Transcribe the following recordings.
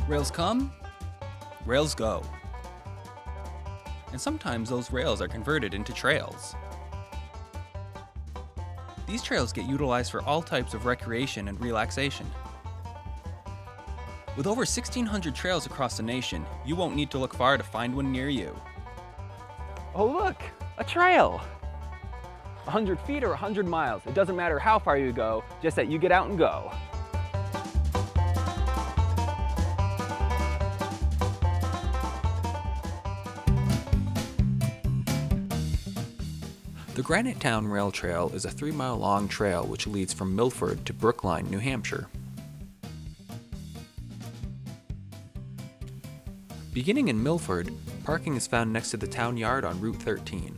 Rails come, rails go. And sometimes those rails are converted into trails. These trails get utilized for all types of recreation and relaxation. With over 1,600 trails across the nation, you won't need to look far to find one near you. Oh look, a trail! 100 feet or 100 miles, it doesn't matter how far you go, just that you get out and go. The Granite Town Rail Trail is a 3-mile-long trail which leads from Milford to Brookline, New Hampshire. Beginning in Milford, parking is found next to the town yard on Route 13.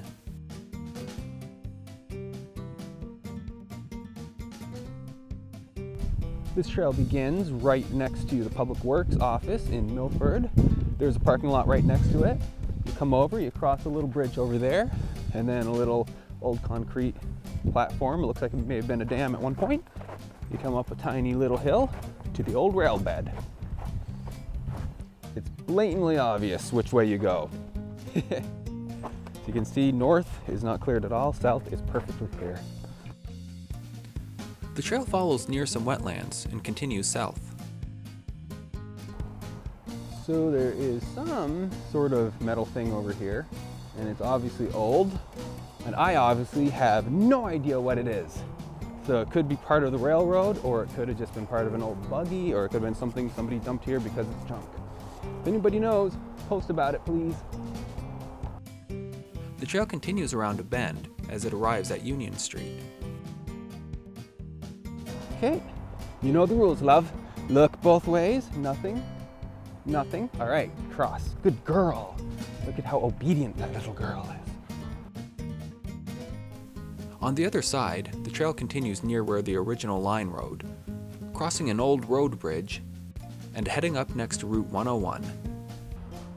This trail begins right next to the Public Works office in Milford. There's a parking lot right next to it. You come over, you cross a little bridge over there, and then a little old concrete platform. It looks like it may have been a dam at one point. You come up a tiny little hill to the old rail bed. It's blatantly obvious which way you go. As you can see, north is not cleared at all, south is perfectly clear. The trail follows near some wetlands and continues south. So there is some sort of metal thing over here, and it's obviously old, and I obviously have no idea what it is. So it could be part of the railroad, or it could have just been part of an old buggy, or it could have been something somebody dumped here because it's junk. If anybody knows, post about it, please. The trail continues around a bend as it arrives at Union Street. Okay, you know the rules, love. Look both ways, nothing, nothing. All right, cross, good girl. Look at how obedient that little girl is. On the other side, the trail continues near where the original line rode, crossing an old road bridge and heading up next to Route 101.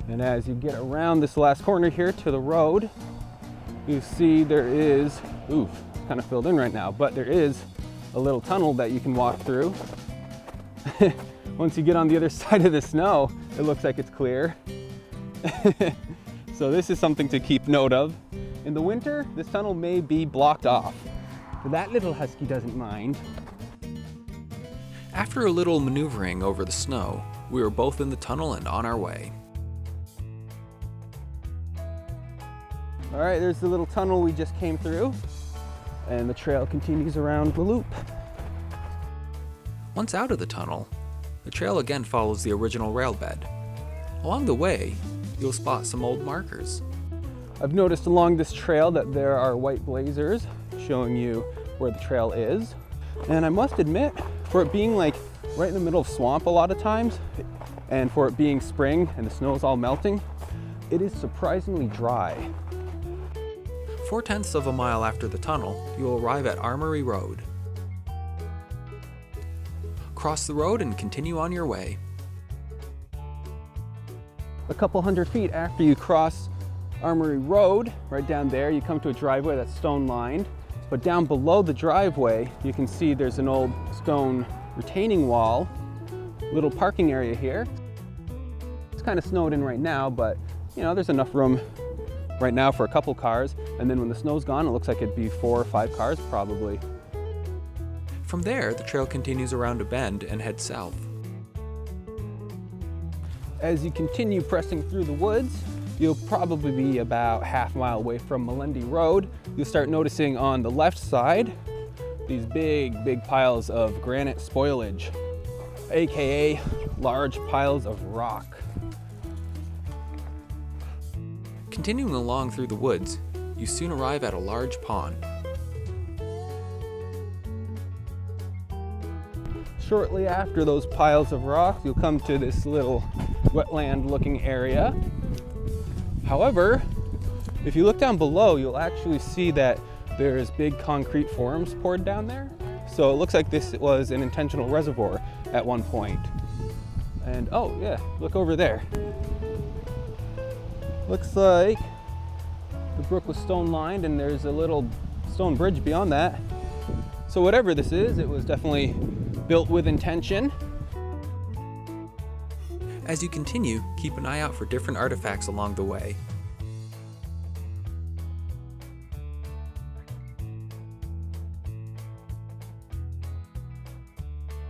And as you get around this last corner here to the road, you see there is, oof, it's kind of filled in right now, but there is a little tunnel that you can walk through. Once you get on the other side of the snow, it looks like it's clear. So this is something to keep note of. In the winter, this tunnel may be blocked off, but that little husky doesn't mind. After a little maneuvering over the snow, we were both in the tunnel and on our way. All right, there's the little tunnel we just came through, and the trail continues around the loop. Once out of the tunnel, the trail again follows the original rail bed. Along the way, you'll spot some old markers. I've noticed along this trail that there are white blazers showing you where the trail is. And I must admit, for it being like right in the middle of swamp a lot of times, and for it being spring and the snow is all melting, it is surprisingly dry. 4/10 of a mile after the tunnel, you will arrive at Armory Road. Cross the road and continue on your way. A couple hundred feet after you cross Armory Road, right down there, you come to a driveway that's stone lined. But down below the driveway, you can see there's an old stone retaining wall, little parking area here. It's kind of snowed in right now, but you know, there's enough room right now for a couple cars. And then when the snow's gone, it looks like it'd be 4 or 5 cars probably. From there, the trail continues around a bend and heads south. As you continue pressing through the woods, you'll probably be about half a mile away from Melendy Road. You'll start noticing on the left side these big piles of granite spoilage, aka large piles of rock. Continuing along through the woods, you soon arrive at a large pond. Shortly after those piles of rocks, you'll come to this little wetland-looking area. However, if you look down below, you'll actually see that there's big concrete forms poured down there. So it looks like this was an intentional reservoir at one point. And oh yeah, look over there. Looks like the brook was stone lined and there's a little stone bridge beyond that. So whatever this is, it was definitely built with intention. As you continue, keep an eye out for different artifacts along the way.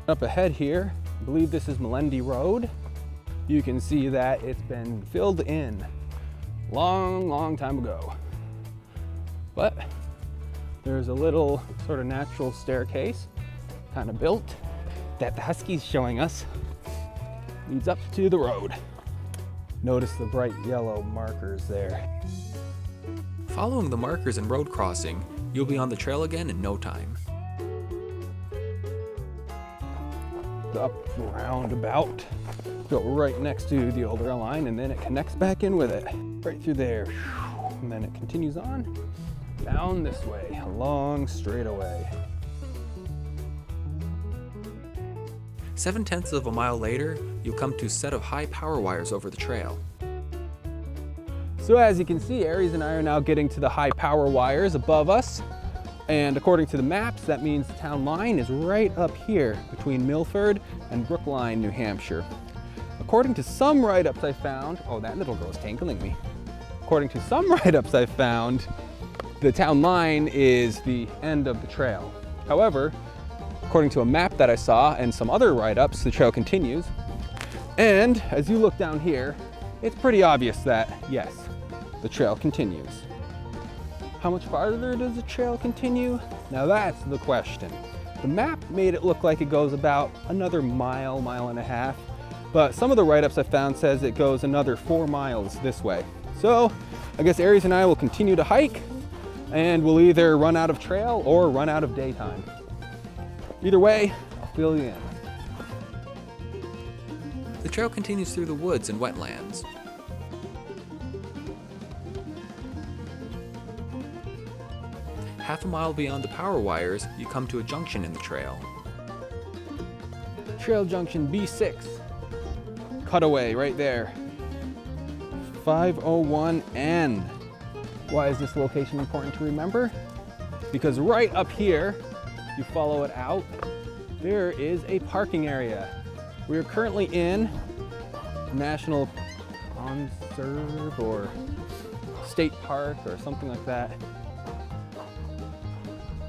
Up ahead here, I believe this is Milford Road. You can see that it's been filled in long time ago. But there's a little sort of natural staircase kind of built that the Husky's showing us leads up to the road. Notice the bright yellow markers there. Following the markers and road crossing, you'll be on the trail again in no time. Up roundabout, go right next to the old rail line, and then it connects back in with it right through there, and then it continues on down this way, a long straightaway. 7/10 of a mile later, you'll come to a set of high power wires over the trail. So as you can see, Aries and I are now getting to the high power wires above us. And according to the maps, that means the town line is right up here between Milford and Brookline, New Hampshire. According to some write-ups I found, oh, that little girl's tinkling me. According to some write-ups I found, the town line is the end of the trail. However, according to a map that I saw and some other write-ups, the trail continues. And as you look down here, it's pretty obvious that, yes, the trail continues. How much farther does the trail continue? Now that's the question. The map made it look like it goes about another mile and a half, but some of the write-ups I found says it goes another 4 miles this way. So I guess Aries and I will continue to hike, and we'll either run out of trail or run out of daytime. Either way, I'll fill you in. The trail continues through the woods and wetlands. Half a mile beyond the power wires, you come to a junction in the trail. Trail junction B6. Cutaway right there. 501N. Why is this location important to remember? Because right up here, you follow it out, there is a parking area. We are currently in National Conserve or State Park or something like that.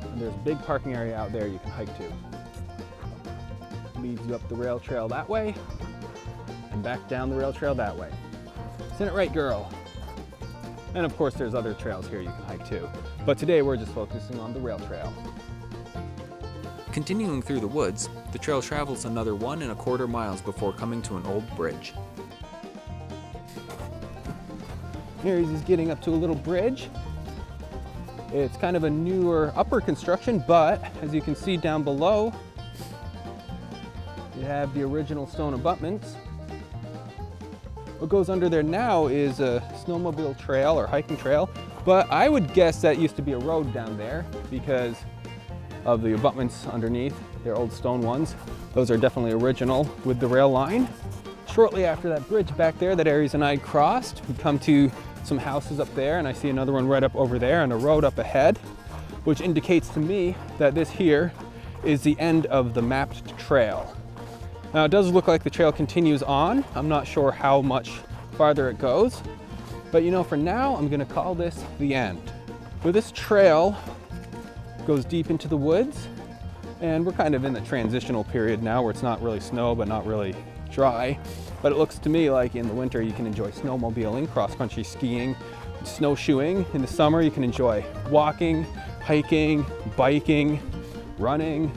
And there's a big parking area out there you can hike to. Leads you up the rail trail that way and back down the rail trail that way. Isn't it right, girl? And of course there's other trails here you can hike too. But today we're just focusing on the rail trail. Continuing through the woods, the trail travels another 1¼ miles before coming to an old bridge. Aries is getting up to a little bridge. It's kind of a newer upper construction, but as you can see down below, you have the original stone abutments. What goes under there now is a snowmobile trail or hiking trail, but I would guess that used to be a road down there because of the abutments underneath. They're old stone ones. Those are definitely original with the rail line. Shortly after that bridge back there that Aries and I crossed, we come to some houses up there, and I see another one right up over there and a road up ahead, which indicates to me that this here is the end of the mapped trail. Now it does look like the trail continues on. I'm not sure how much farther it goes, but you know, for now, I'm gonna call this the end. But this trail goes deep into the woods, and we're kind of in the transitional period now where it's not really snow, but not really dry. But it looks to me like in the winter you can enjoy snowmobiling, cross-country skiing, snowshoeing. In the summer you can enjoy walking, hiking, biking, running.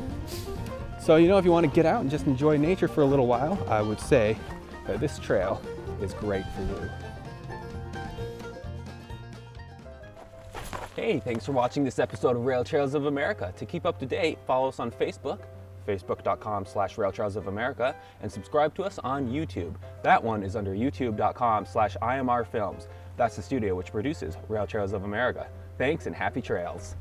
So you know, if you want to get out and just enjoy nature for a little while, I would say that this trail is great for you. Hey, thanks for watching this episode of Rail Trails of America. To keep up to date, follow us on Facebook, facebook.com/Rail Trails of America, and subscribe to us on YouTube. That one is under youtube.com/IMR Films. That's the studio which produces Rail Trails of America. Thanks and happy trails.